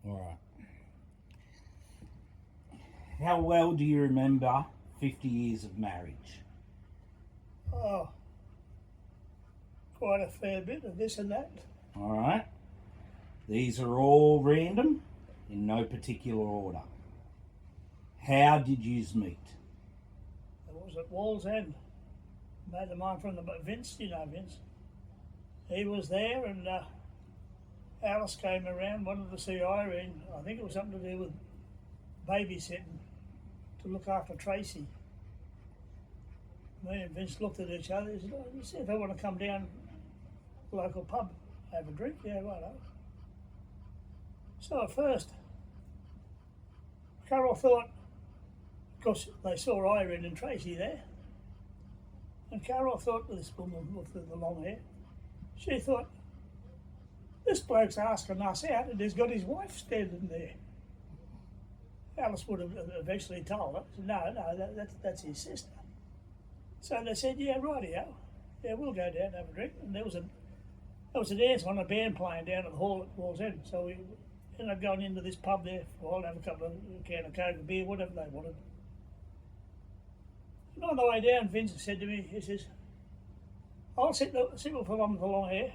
All right. How well do you remember 50 years of marriage? Oh, quite a fair bit of this and that. All right. These are all random in no particular order. How did yous meet? It was at Wall's End. A mate of mine from the Vince, you know Vince. He was there, and Alice came around, wanted to see Irene. I think it was something to do with babysitting to look after Tracy. Me and Vince looked at each other. He said, "Oh, you see if they want to come down to the local pub, have a drink." Yeah, right. So at first, Carol thought, because they saw Irene and Tracy there, and Carol thought, this woman with the long hair, she thought, this bloke's asking us out and he's got his wife standing there. Alice would have eventually told her, no, that's his sister. So they said, yeah, rightio. Yeah, we'll go down and have a drink. And there was a dance on, a band playing down at the hall at Wall's End. So we ended up going into this pub there for a while, have a couple of can of Coke, a beer, whatever they wanted. And on the way down, Vincent said to me, he says, I'll sit with the one with the long hair.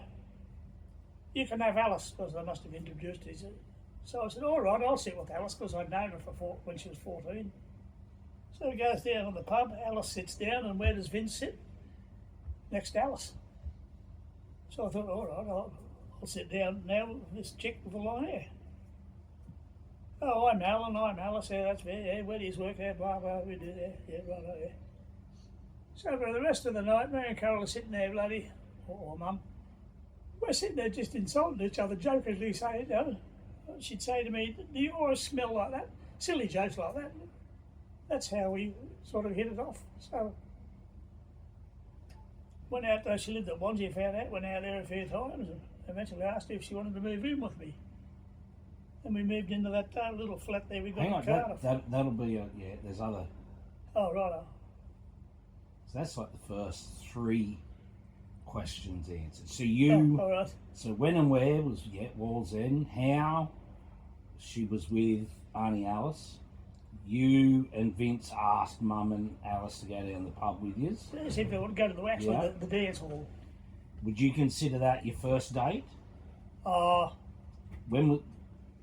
You can have Alice, because I must have introduced her. So I said, all right, I'll sit with Alice, because I'd known her when she was 14. So he goes down to the pub, Alice sits down, and where does Vince sit? Next to Alice. So I thought, all right, I'll sit down now with this chick with the long hair. Oh, I'm Alan, I'm Alice, yeah, that's me, yeah, where do you work, yeah, blah, blah, we do, yeah, right, yeah. So for the rest of the night, me and Carol are sitting there, bloody, or Mum, we're sitting there just insulting each other, jokingly saying, you know, she'd say to me, do you always smell like that? Silly jokes like that. That's how we sort of hit it off. So, went out there, she lived at Wandsworth, found out, went out there a few times, and eventually asked her if she wanted to move in with me. And we moved into that little flat there we got Hang in on, Cardiff. that'll be, yeah, there's other. Oh, right. So that's like the first three questions answered. So you, all right. So when and where was Wall's End? How she was with Auntie Alice? You and Vince asked Mum and Alice to go down the pub with you. Yes, if they want to go to the dance hall. Would you consider that your first date? When?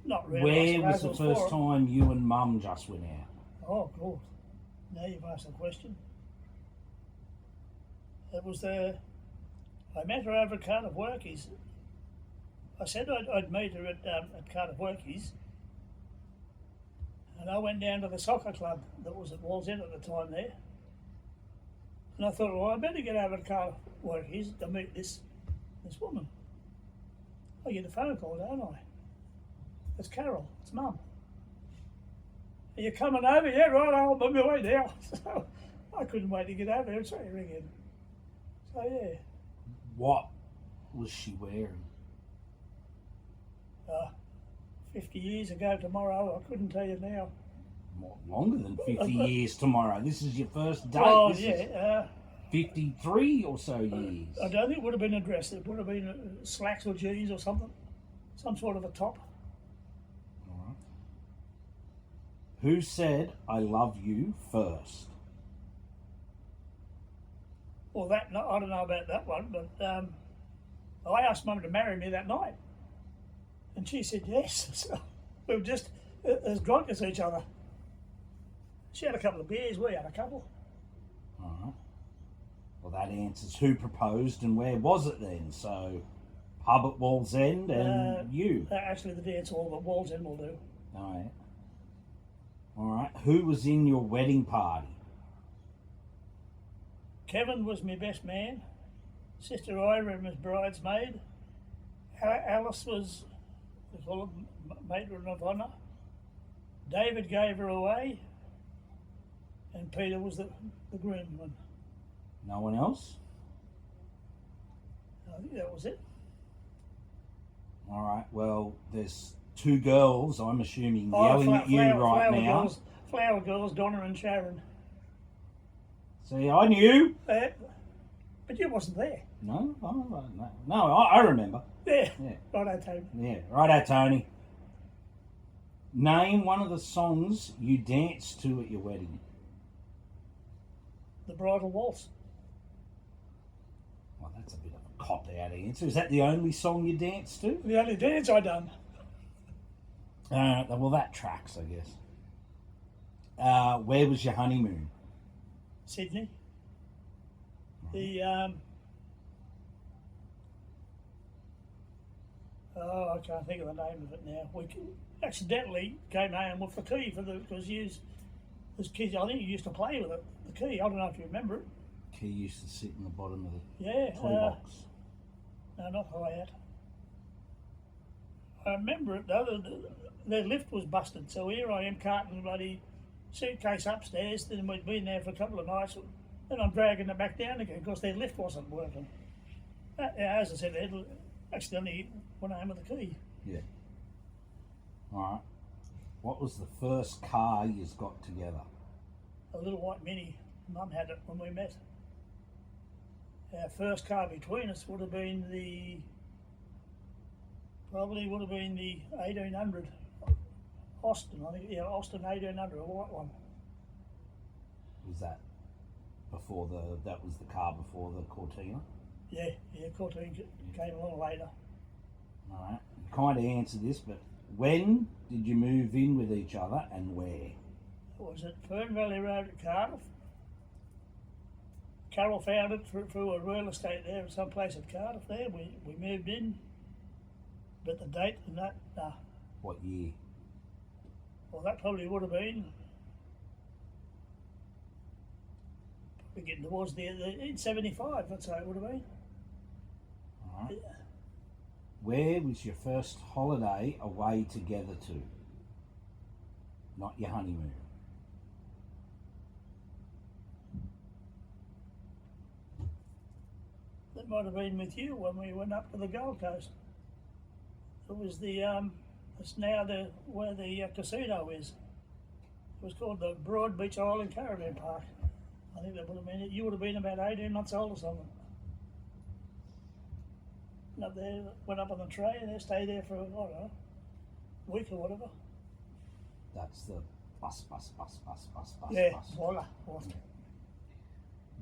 Not really. Where was the first time you and Mum just went out? Oh, God. Now you've asked a question. It was I met her over at Cardiff Workies. I said I'd meet her at Cardiff Workies. And I went down to the soccer club that was at Wall's End at the time there. And I thought, well, I better get over to Cardiff Workies to meet this woman. I get a phone call, don't I? It's Carol, it's Mum. Are you coming over? Yeah, right, I'm on my way now. So I couldn't wait to get over there and say ring in. So yeah. What was she wearing? 50 years ago tomorrow, I couldn't tell you now. More, longer than 50 years tomorrow. This is your first date. Oh, this yeah. 53 or so years. I don't think it would have been a dress. It would have been slacks or jeans or something. Some sort of a top. All right. Who said, I love you first? Well, I don't know about that one, but I asked Mum to marry me that night. And she said yes. So we were just as drunk as each other. She had a couple of beers, we had a couple. All right. Well, that answers who proposed and where was it then. So, pub at Wall's End and you. Actually, the dance hall at Wall's End will do. All right. All right. Who was in your wedding party? Kevin was my best man. Sister Ira was bridesmaid. Alice was matron of honour. David gave her away. And Peter was the groomsman. No one else? I think that was it. All right. Well, there's two girls, I'm assuming, yelling at you right now. Flower girls, Donna and Sharon. See, I knew. But you wasn't there. No, I remember. Yeah. Yeah. Righto, Tony. Yeah, righto, Tony. Name one of the songs you danced to at your wedding. The Bridal Waltz. Well, that's a bit of a cop-out answer. Is that the only song you danced to? The only dance I done. Well, that tracks, I guess. Where was your honeymoon? Sydney. The I can't think of the name of it now. We accidentally came home with the key because as kids, I think you used to play with it. The key. I don't know if you remember it. Key used to sit in the bottom of the Yeah. toolbox. No, not high out. I remember it though. The lift was busted, so here I am carting the bloody suitcase upstairs. Then we'd been there for a couple of nights. Then I'm dragging it back down again because their lift wasn't working. As I said, they accidentally went home with the key. Yeah. All right. What was the first car you got together? A little white Mini. Mum had it when we met. Our first car between us would have been the 1800 Austin. I think, yeah, Austin 1800, a white one. Was that before that was the car before the Cortina? Yeah, Cortina came along later. All right. You kind of answered this, but when did you move in with each other and where? Was it Fern Valley Road at Cardiff? Carol found it through a real estate there, someplace at Cardiff there. We moved in, but the date and that, nah. What year? Well, that probably would have been probably getting towards in 75, that's how it would have been. All right. Where was your first holiday away together to? Not your honeymoon. That might have been with you when we went up to the Gold Coast. It was it's now where the casino is. It was called the Broad Beach Island Caravan Park. I think that would have been it. You would have been about 18 months old or something. And up there, went up on the train and stayed there for, I don't know, a week or whatever. That's the bus. Yeah, bus. voila.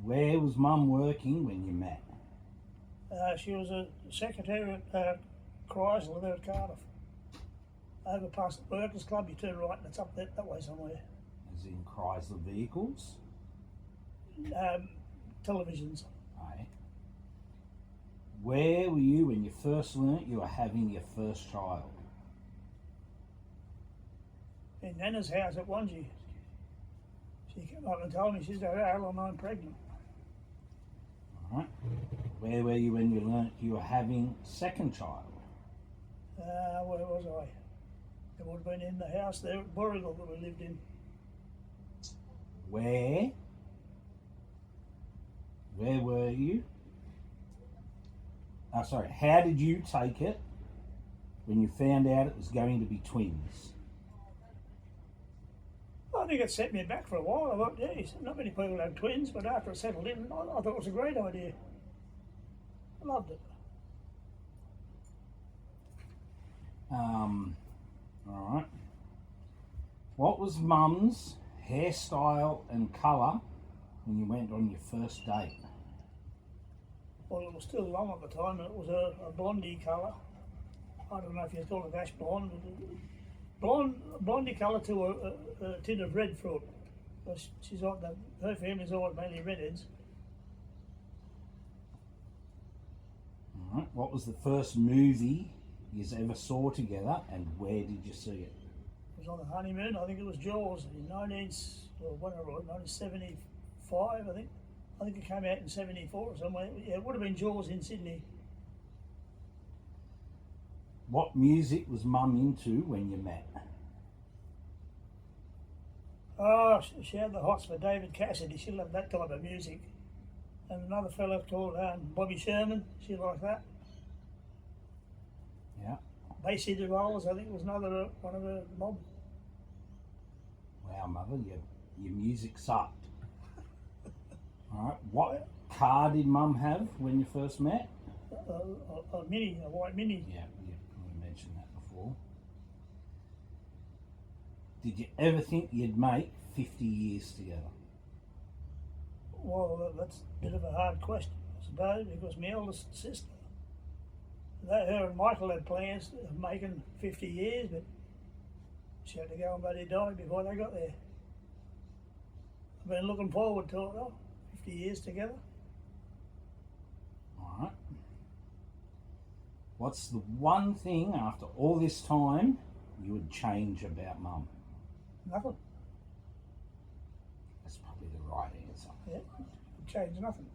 Where was Mum working when you met? She was a secretary at Chrysler there at Cardiff. Over past the Workers Club, you turn right and it's up that way somewhere. As in Chrysler Vehicles? Televisions. Aye. Where were you when you first learnt you were having your first child? In Nana's house at Wanji. She came up and told me she's got Al and I'm pregnant. Alright. Where were you when you learnt you were having second child? Where was I? It would have been in the house there at Borrigal that we lived in. Where were you? Sorry, how did you take it when you found out it was going to be twins? I think it set me back for a while. I thought, geez, not many people have twins, but after I settled in, I thought it was a great idea. I loved it. Alright. What was Mum's hairstyle and colour when you went on your first date? Well, it was still long at the time, and it was a blondie colour. I don't know if you call it ash blonde. Blondie colour to a tint of red fruit. She's like her family's always mainly redheads. Alright. What was the first movie you ever saw together and where did you see it? It was on the honeymoon. I think it was Jaws in 1975. I think it came out in 74 or somewhere. Yeah, it would have been Jaws in Sydney. What music was Mum into when you met? Oh, she had the hots for David Cassidy. She loved that type of music. And another fella called Bobby Sherman. She liked that. Yeah. Bay City Rollers, I think, was another one of her mob. Wow, Mother, your music sucked. Alright, what car did Mum have when you first met? A Mini, a white Mini. Yeah, we mentioned that before. Did you ever think you'd make 50 years together? Well, that's a bit of a hard question, I suppose, because my eldest sister, her and Michael had plans of making 50 years, but she had to go and bloody die before they got there. I've been looking forward to it though, 50 years together. Alright. What's the one thing after all this time you would change about Mum? Nothing. That's probably the right answer. Yeah, change nothing.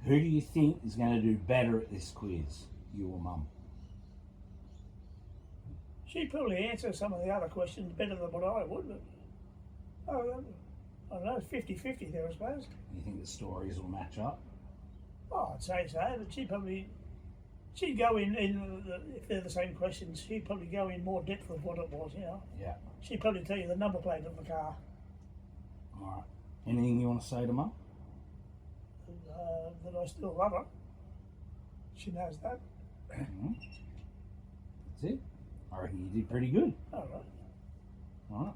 Who do you think is going to do better at this quiz? You or Mum? She'd probably answer some of the other questions better than what I would, but I don't know, it's 50-50 there, I suppose. You think the stories will match up? Oh, I'd say so, but she'd go in if they're the same questions, she'd probably go in more depth of what it was, you know. Yeah. She'd probably tell you the number plate of the car. Alright. Anything you want to say to Mum? That I still love her. She knows that. That's it. I reckon you did pretty good. All right. Alright.